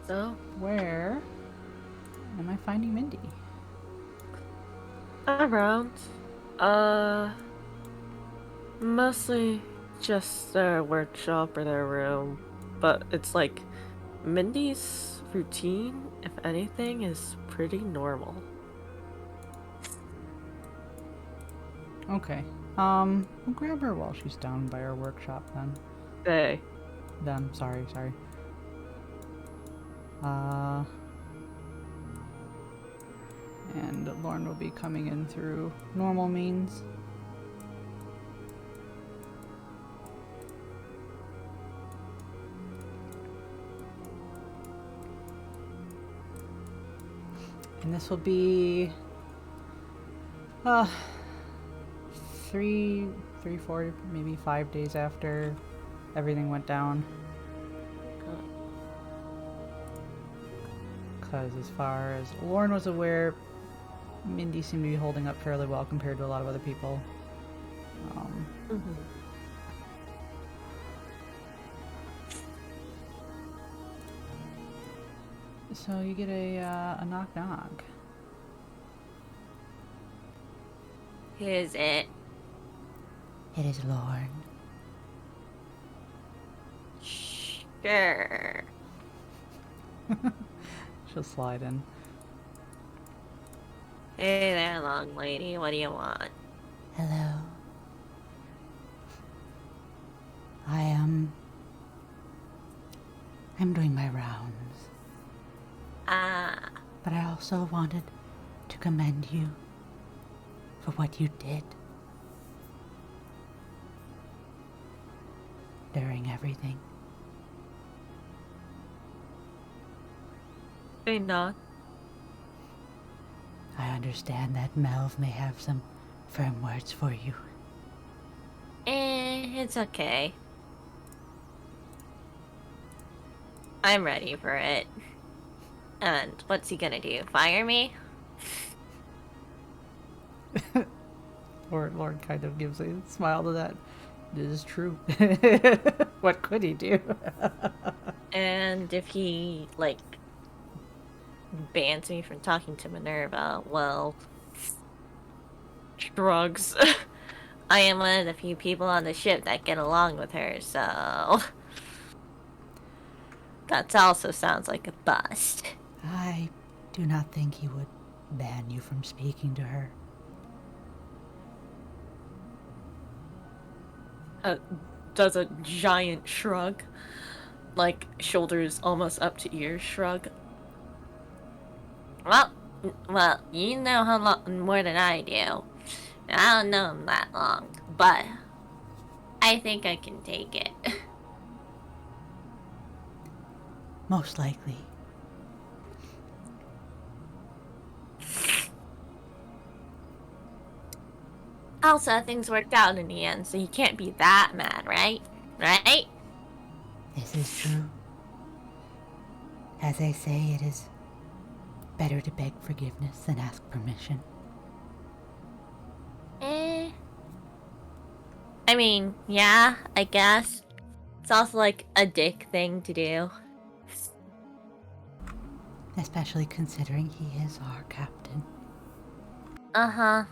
So, Where am I finding Mindy? around. Mostly just their workshop or their room. But it's like Mindy's routine, if anything, is pretty normal. Okay. We'll grab her while she's down by her workshop then. Hey. Them, sorry. Uh, and Lorne will be coming in through normal means. And this will be uh 4, maybe 5 days after everything went down. Because as far as Lorne was aware, Mindy seemed to be holding up fairly well compared to a lot of other people. Mm-hmm. So you get a knock knock. Who is it? It is Lorne. Sure. She'll slide in. Hey there, long lady. What do you want? Hello. I'm doing my rounds, Ah, but I also wanted to commend you for what you did during everything. they not. I understand that Melv may have some firm words for you. It's okay. I'm ready for it. And what's he gonna do? Fire me? Lord kind of gives a smile to that. It is true. What could he do? And if he, like, bans me from talking to Minerva, well, shrugs. I am one of the few people on the ship that get along with her, so that also sounds like a bust. I do not think he would ban you from speaking to her. Does a giant shrug, like shoulders almost up to ears shrug. Well, you know how long more than I do. I don't know him that long, but I think I can take it. Most likely. Also, things worked out in the end, so you can't be that mad, right? Right? This is true. As they say, it is better to beg forgiveness than ask permission. Eh. I mean, yeah, I guess. It's also like a dick thing to do. Especially considering he is our captain. Uh-huh.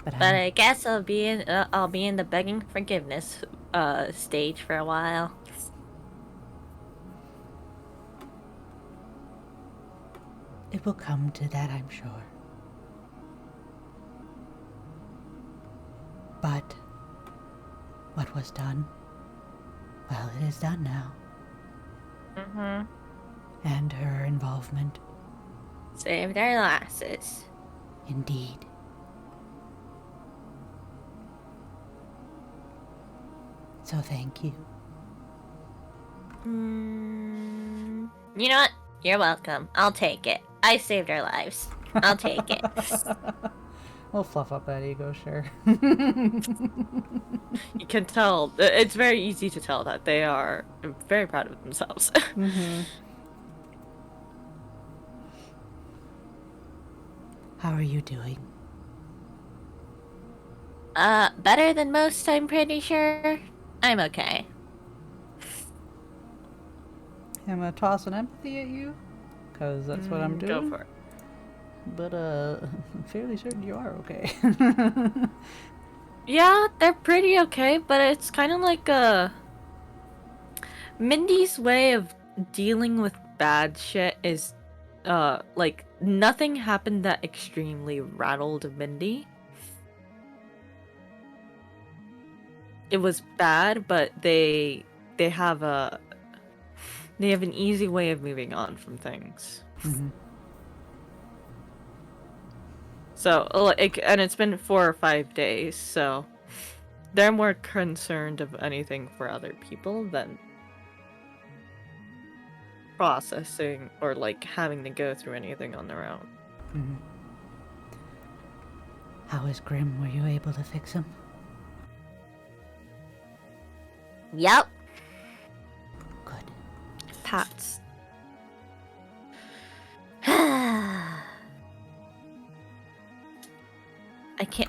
But But I guess I'll be in the begging forgiveness stage for a while. it will come to that, I'm sure. But what was done, well, it is done now. Mm-hmm. And her involvement, Save their lasses. indeed. So thank you. You know what? You're welcome. I'll take it. I saved our lives. I'll take it. We'll fluff up that ego, sure. You can tell. It's very easy to tell that they are very proud of themselves. Mm-hmm. How are you doing? Better than most, I'm pretty sure. I'm okay. I'm gonna toss an empathy at you, because that's what I'm Go doing. for it. But, I'm fairly certain you are okay. Yeah, they're pretty okay, but it's kind of like Mindy's way of dealing with bad shit is like nothing happened that extremely rattled Mindy. It was bad, but they have a they have an easy way of moving on from things. Mm-hmm. So, like, and it's been 4 or 5 days, so they're more concerned of anything for other people than processing or like having to go through anything on their own. Mm-hmm. How is Grim? Were you able to fix him? Yep. Good. Pats.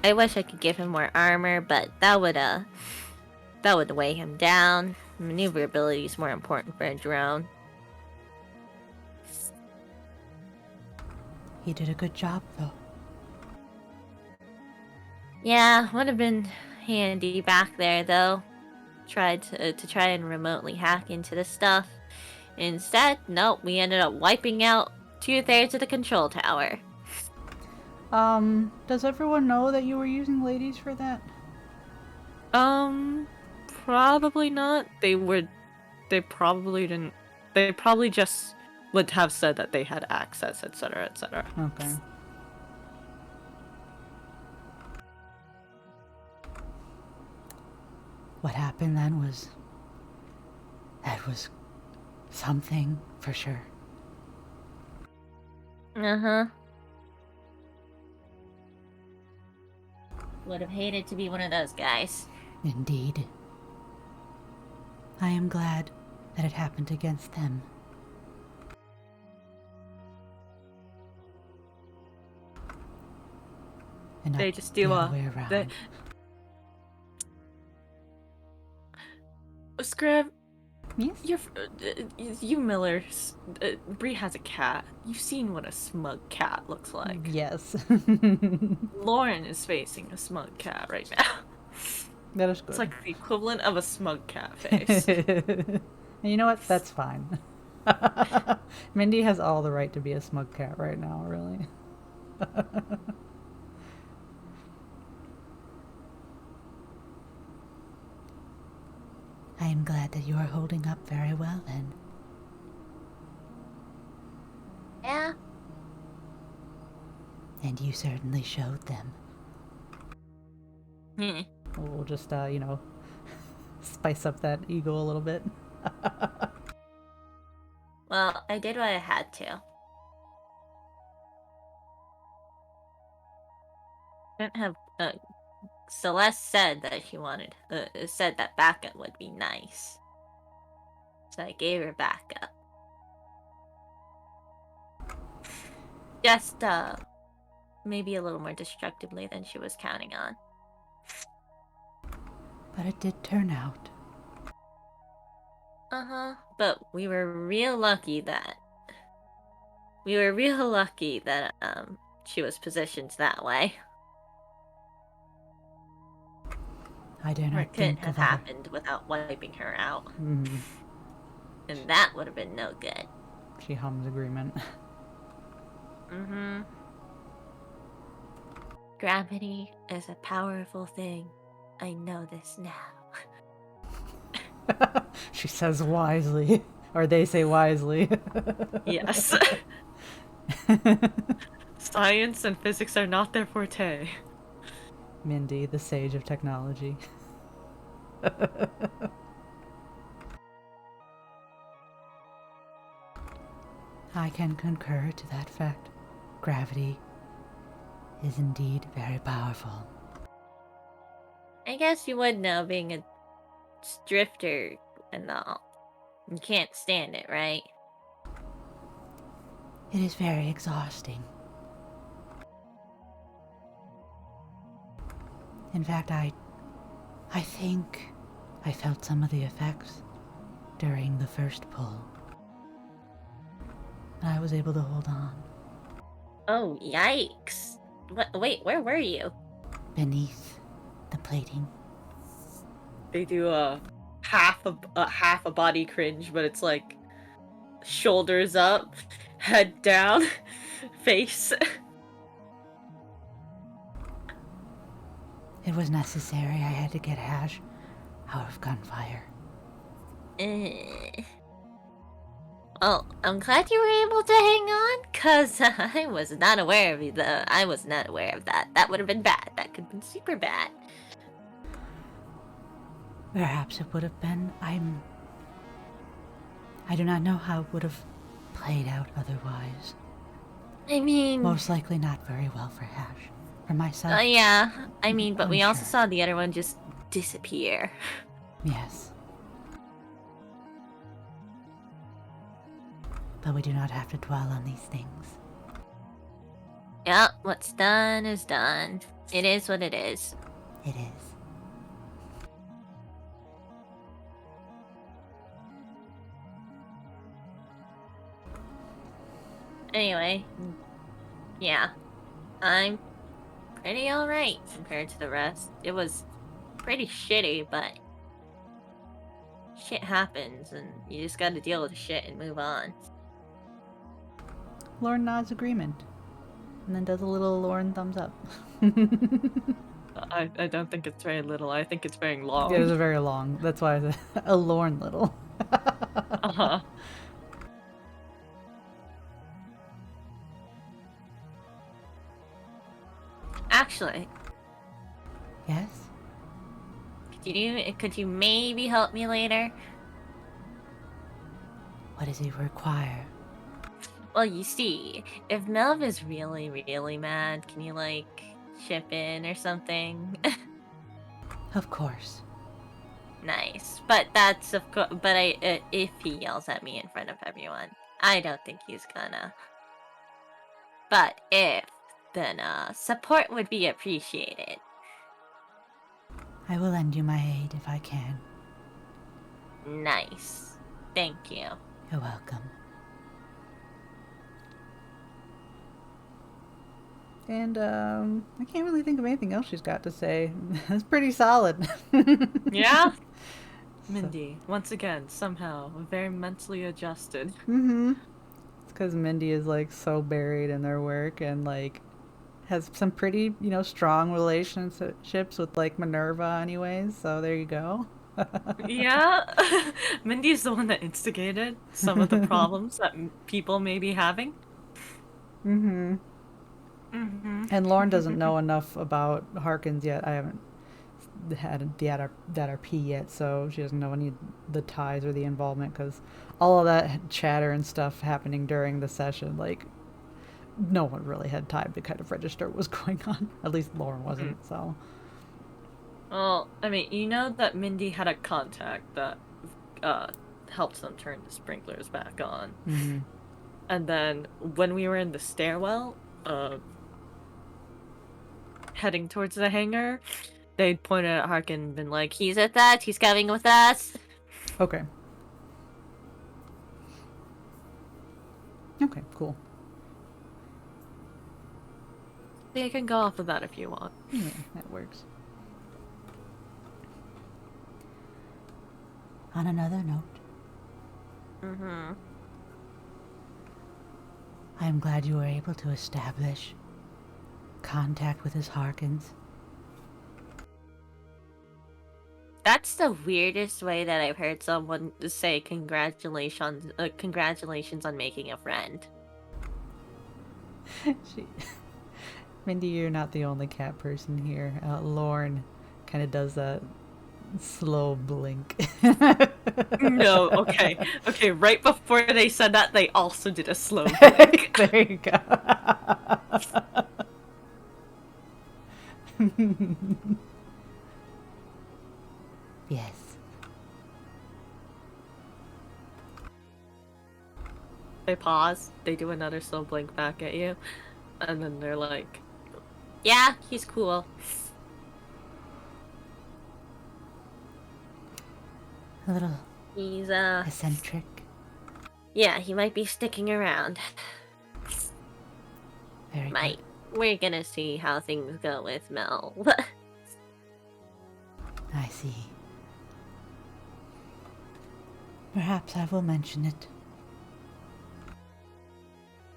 I wish I could give him more armor, but that would weigh him down. Maneuverability is more important for a drone. He did a good job, though. Yeah, would have been handy back there though. Tried to try and remotely hack into the stuff. Instead, nope, we ended up wiping out 2/3 of the control tower. Does everyone know that you were using ladies for that? Probably not. They probably didn't. They probably just would have said that they had access, etc., etc. Okay. What happened then was... that was something, for sure. Uh-huh. Would have hated to be one of those guys. Indeed. I am glad that it happened against them. And not They just the do other way around. Scrub, Yes? you Millers, Bree has a cat. You've seen what a smug cat looks like. Yes. Lauren is facing a smug cat right now. That is good. It's like the equivalent of a smug cat face. And you know what? That's fine. Mindy has all the right to be a smug cat right now, really. I am glad that you are holding up very well, then. Yeah. And you certainly showed them. We'll just, spice up that ego a little bit. Well, I did what I had to. Didn't have Celeste said that she wanted said that backup would be nice. So I gave her backup. Just maybe a little more destructively than she was counting on. But it did turn out. Uh-huh. But we were real lucky that she was positioned that way. I dare not It couldn't think have of other... happened without wiping her out. Mm. And that would have been no good. She hums agreement. Mm-hmm. Gravity is a powerful thing. I know this now. She says wisely. Or they say wisely. Yes. Science and physics are not their forte. Mindy, the sage of technology. I can concur to that fact. Gravity is indeed very powerful. I guess you would know, being a drifter and all. You can't stand it, right? It is very exhausting. In fact, I think I felt some of the effects during the first pull. and I was able to hold on. Oh, yikes. Wait, where were you? Beneath the plating. They do a half a body cringe, but it's like shoulders up, head down, face. It was necessary. I had to get Ash out of gunfire. Well, I'm glad you were able to hang on, cause I was not aware of I was not aware of that. That would have been bad. That could have been super bad. Perhaps it would have been. I do not know how it would have played out otherwise. I mean... Most likely not very well for Ash. For myself. yeah. I mean, but we also Unsure. saw the other one just disappear. Yes. But we do not have to dwell on these things. Yep, what's done is done. It is what it is. It is. Anyway, yeah. I'm pretty alright compared to the rest. It was pretty shitty, but shit happens and you just gotta deal with the shit and move on. Lorne nods agreement. And then does a little Lorne thumbs up. I don't think it's very little. I think it's very long. It is a very long. That's why I said a Lorne little. Uh-huh. Actually, Yes? could you maybe help me later? What does he require? Well, you see, if Melv is really, really mad, can you, like, chip in or something? Of course. Nice. But that's, of course, but if he yells at me in front of everyone, I don't think he's gonna. But if, then, support would be appreciated. I will lend you my aid if I can. Nice. Thank you. You're welcome. And, I can't really think of anything else she's got to say. It's pretty solid. Yeah? Mindy, once again, somehow, very mentally adjusted. Mm-hmm. It's because Mindy is, like, so buried in their work and, like, has some pretty, strong relationships with, like, Minerva anyways, so there you go. Yeah? Mindy's the one that instigated some of the problems that people may be having. Mm-hmm. Mm-hmm. And Lorne doesn't know enough about Harkins yet. I haven't had the RP yet, so she doesn't know any of the ties or the involvement, because all of that chatter and stuff happening during the session, like, no one really had time to kind of register what was going on. At least Lorne wasn't, so. Well, I mean, you know that Mindy had a contact that helped them turn the sprinklers back on. Mm-hmm. And then when we were in the stairwell, heading towards the hangar, they'd pointed at Harkin and been like, He's at that. He's coming with us. Okay. Okay, cool. they can go off of that if you want. Yeah, that works. On another note, Mm-hmm. I am glad you were able to establish contact with his Harkins. That's the weirdest way that I've heard someone say congratulations on making a friend. Mindy, you're not the only cat person here. Lorne kind of does that slow blink. No, okay. Okay, right before they said that, they also did a slow blink. There you go. Yes. They pause, they do another slow blink back at you, and then they're like, Yeah, he's cool. A little He's eccentric. Yeah, he might be sticking around. Very Might. We're gonna see how things go with Mel. good. I see. Perhaps I will mention it.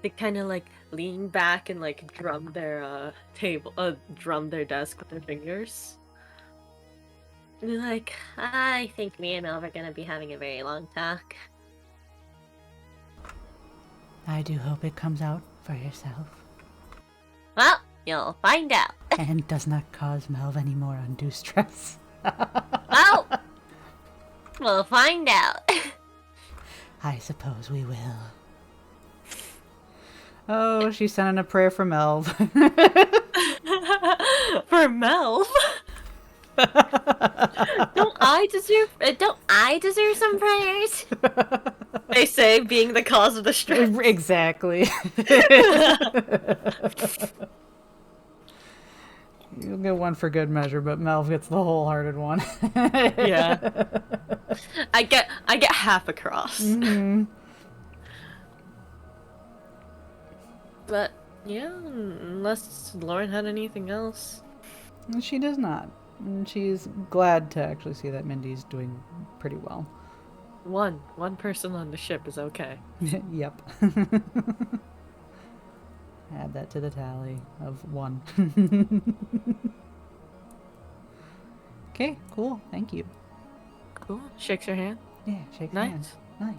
They kind of like lean back and like drum their drum their desk with their fingers. Be like, I think me and Mel are gonna be having a very long talk. I do hope it comes out for yourself. Well, you'll find out. And does not cause Melv any more undue stress. Well, we'll find out. I suppose we will. Oh, she's sending a prayer for Melv. For Mel. Don't I deserve some prayers? They say being the cause of the stress. Exactly. You'll get one for good measure, but Melv gets the wholehearted one. Yeah. I get half across. Mm-hmm. But yeah, unless Lauren had anything else. She does not. And she's glad to actually see that Mindy's doing pretty well. One person on the ship is okay. Yep. Add that to the tally of 1. Okay, cool. Thank you. Cool. Shakes her hand. Yeah, shake Nice. hands. Nice.